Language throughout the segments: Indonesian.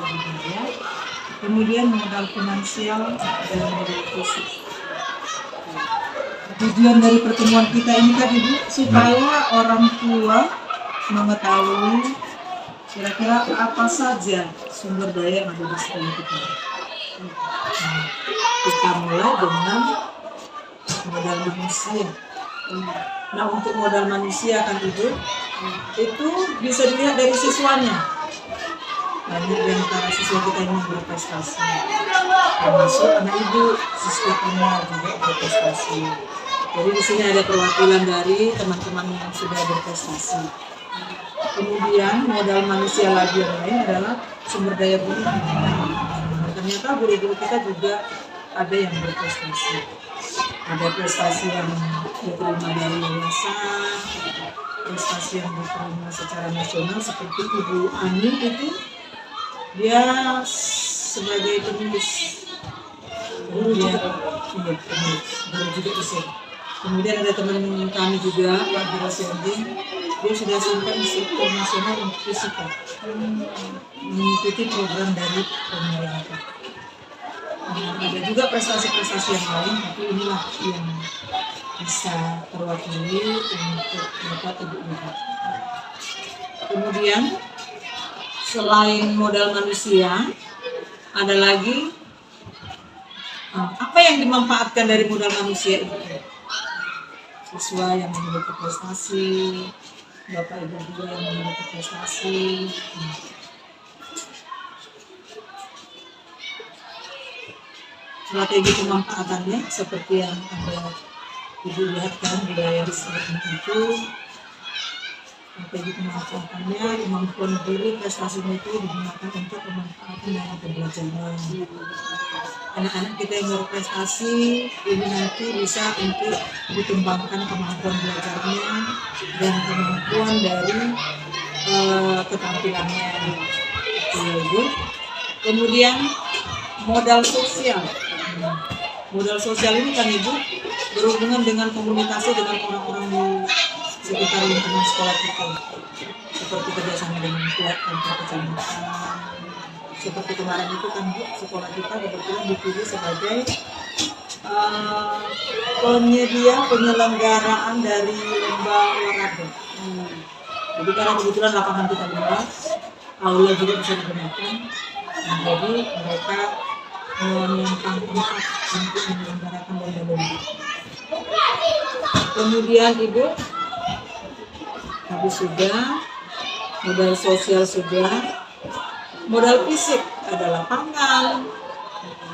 budaya, kemudian modal finansial dan modal fisik. Tujuan dari pertemuan kita ini kan Ibu, supaya orang tua mengetahui kira-kira apa saja sumber daya yang ada di sekolah kita. Kita mulai dengan modal manusia. Nah, untuk modal manusia kan Ibu, itu bisa dilihat dari siswanya. Banyak di antara siswa kita yang berprestasi, termasuk anak Ibu, siswa kita juga berprestasi. Jadi di sini ada perwakilan dari teman-teman yang sudah berprestasi. Kemudian modal manusia lagi yang lain adalah sumber daya guru. Ternyata guru-guru kita juga ada yang berprestasi. Ada prestasi yang diterima dari yayasan, prestasi yang diterima secara nasional seperti Ibu Ani itu dia sebagai penulis. Kemudian guru juga bisa. Kemudian ada teman kami juga Pak Dirosendin, dia sudah sampai instruktur nasional untuk fisika, mengikuti program dari pemerintah. Ada juga prestasi-prestasi yang lain, tapi inilah yang bisa terwakili untuk dapat Ibu lihat. Kemudian selain modal manusia, ada lagi apa yang dimanfaatkan dari modal manusia itu? Siswa yang memiliki prestasi, Bapak Ibu juga yang memiliki prestasi. Strategi pemanfaatannya seperti yang ada Ibu lihat kan di layar seperti itu. Strategi pemanfaatannya, kemampuan guru prestasinya itu digunakan untuk pemanfaatan dalam pembelajaran. Anak-anak kita yang berprestasi ini nanti bisa untuk dikembangkan kemampuan belajarnya dan kemampuan dari keterampilannya. Kemudian modal sosial. Modal sosial ini kan Ibu berhubungan dengan komunikasi dengan orang-orang di sekitar lingkungan sekolah kita, seperti kerjasama dengan pihak kantor kecamatan. Seperti kemarin itu kan Bu, sekolah kita kebetulan dipilih sebagai penyelenggaraan dari lomba olahraga. Jadi karena kebetulan lapangan kita luas, aula juga bisa digunakan. Jadi mereka menyiapkan tempat untuk menyelenggarakan lomba-lomba. Kemudian Ibu, habis sudah, modal sosial sudah, modal fisik ada lapangan,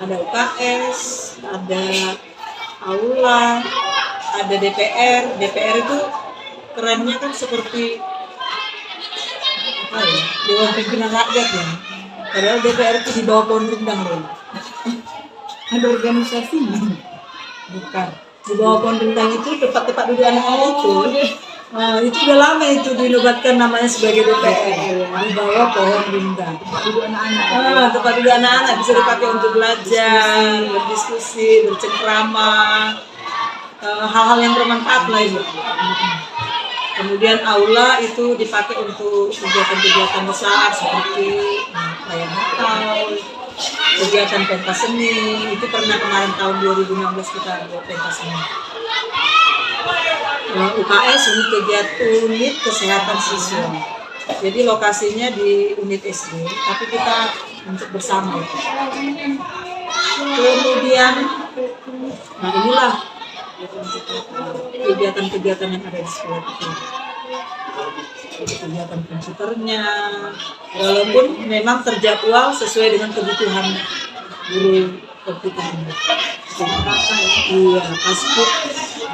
ada UKS, ada aula, ada DPR. DPR itu kerennya kan seperti apa ya, Dewan Pimpinan Rakyat ya. Padahal DPR itu di bawah pohon rindang loh. Ada organisasinya? Bukan. Di bawah pohon rindang itu tempat-tempat duduk anak-anak itu. Nah, itu udah lama itu dinobatkan namanya sebagai DPR, di bawah pohon rindang. Duduk anak-anak. Tempat duduk anak-anak bisa dipakai untuk belajar, berdiskusi, bercengkrama, hal-hal yang bermanfaat lah Ibu. Kemudian aula itu dipakai untuk kegiatan-kegiatan besar seperti perayaan Natal, kegiatan pentas seni. Itu pernah kemarin tahun 2016 kita buat pentas seni. UKS unit kesehatan siswa. Jadi lokasinya di unit SD, tapi kita untuk bersama. Kemudian, nah inilah kegiatan-kegiatan yang ada di sekolah kita. Kegiatan komputernya, walaupun memang terjadwal sesuai dengan kebutuhan guru komputer. Iya,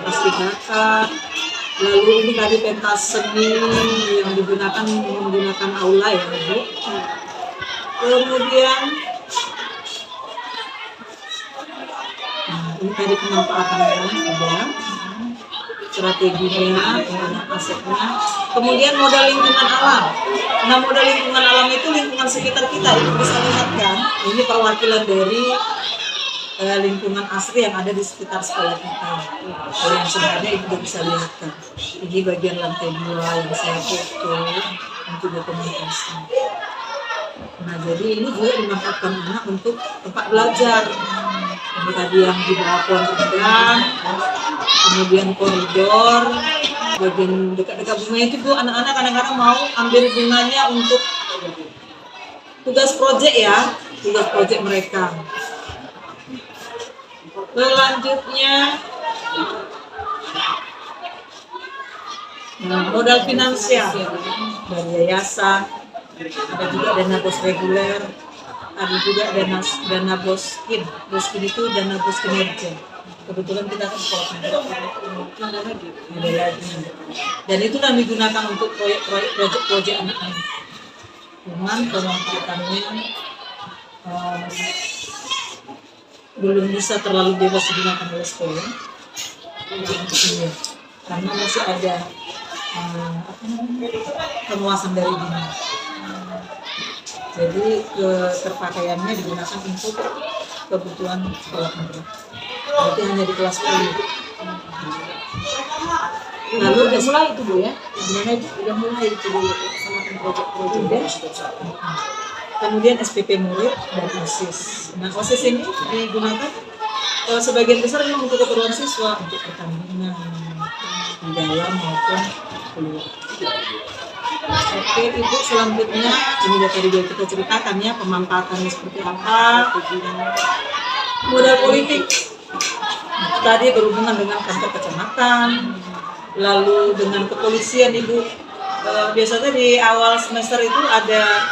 pasti kakak. Lalu ini tadi pentas seni yang menggunakan aula ya Bu. Kemudian ini tadi pemanfaatannya sudah, strateginya, asetnya. Kemudian modal lingkungan alam. Nah, modal lingkungan alam itu lingkungan sekitar kita. Itu bisa lihat kan, ini perwakilan dari lingkungan asli yang ada di sekitar sekolah kita. Yang sebenarnya Ibu bisa lihat kan. Ini bagian lantai 2 yang saya foto untuk dokumentasi. Nah, jadi ini juga dimanfaatkan anak untuk tempat belajar. Jadi tadi yang di bawah pohon rindang, kemudian koridor, bagian dekat-dekat bunga itu Bu, anak-anak kadang-kadang mau ambil bunganya untuk tugas proyek ya, tugas proyek mereka. Selanjutnya, modal finansial dari yayasan, ada juga dana bos reguler, ada juga dana boskin. Boskin itu dana bos kinerja. Kebetulan kita kan sekolah ada lagi. Dan itu kan digunakan untuk proyek anak-anak. Cuman pemanfaatannya belum bisa terlalu bebas digunakan oleh sekolah. Karena masih ada penguasaan dari dinas. Jadi keterpakaiannya digunakan untuk kebutuhan sekolah negeri. Berarti hanya di kelas 10. Lalu udah mulai itu Bu ya? Gimana itu? Udah mulai itu sama proyek-proyek. Kemudian SPP murid dan OSIS. Nah, OSIS ini digunakan sebagian besar memang untuk keperluan siswa, untuk pertandingan di dalam maupun keluar. Oke, Ibu, selanjutnya ini tadi kita ceritakan ya pemanfaatannya seperti apa. Modal politik tadi berhubungan dengan kantor kecamatan, lalu dengan kepolisian Ibu. Biasanya di awal semester itu ada,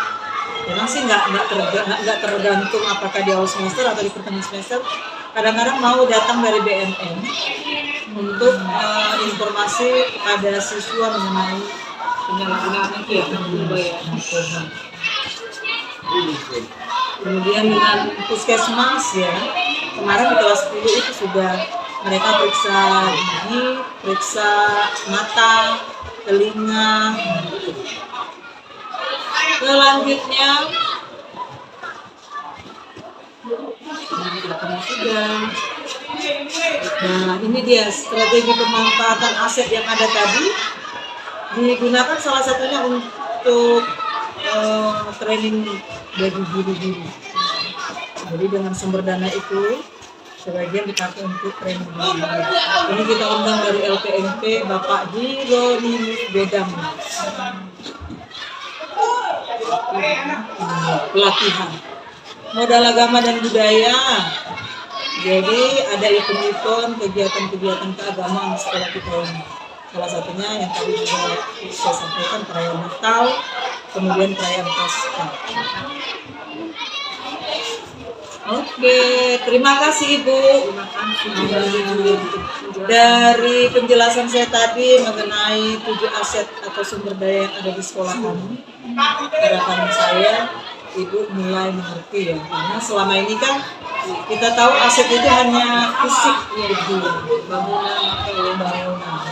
memang sih nggak tergantung apakah di awal semester atau di pertengahan semester. Kadang-kadang mau datang dari BNN untuk informasi kepada siswa mengenai penyalahgunaan itu ya, kemudian dengan puskesmas ya, kemarin di kelas 10 itu sudah mereka periksa gigi, periksa mata, telinga. Selanjutnya nah ini dia strategi pemanfaatan aset yang ada tadi, digunakan salah satunya untuk training bagi guru-guru. Jadi dengan sumber dana itu sebagian dipakai untuk training guru. Ini kita undang dari LPMP Bapak Hieronymus Bedam. Pelatihan modal agama dan budaya. Jadi ada event-event, kegiatan-kegiatan keagamaan di sekolah kita ini. Salah satunya yang tadi juga saya sampaikan perayaan Natal, kemudian perayaan Paskah. Oke, terima kasih Ibu. Dari penjelasan saya tadi mengenai 7 aset atau sumber daya yang ada di sekolah kami, harapan saya Ibu mulai mengerti ya, karena selama ini kan kita tahu aset itu hanya fisik ya Ibu, bangunan.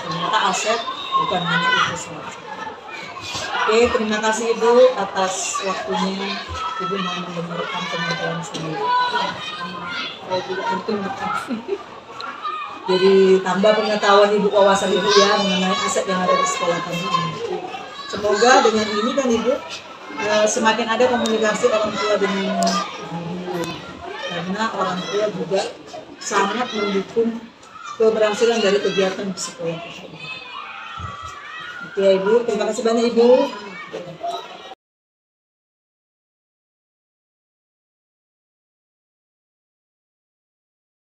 Ternyata aset bukan hanya itu saja. Oke, terima kasih Ibu atas waktunya. Ibu mau mendengarkan pemaparan saya. Saya juga berterima kasih. Jadi tambah pengetahuan Ibu, wawasan Ibu ya mengenai aset yang ada di sekolah kami ini. Semoga dengan ini kan Ibu semakin ada komunikasi orang tua dengan guru, karena orang tua juga sangat mendukung keberhasilan dari kegiatan di sekolah. Oke Ibu, terima kasih banyak Ibu.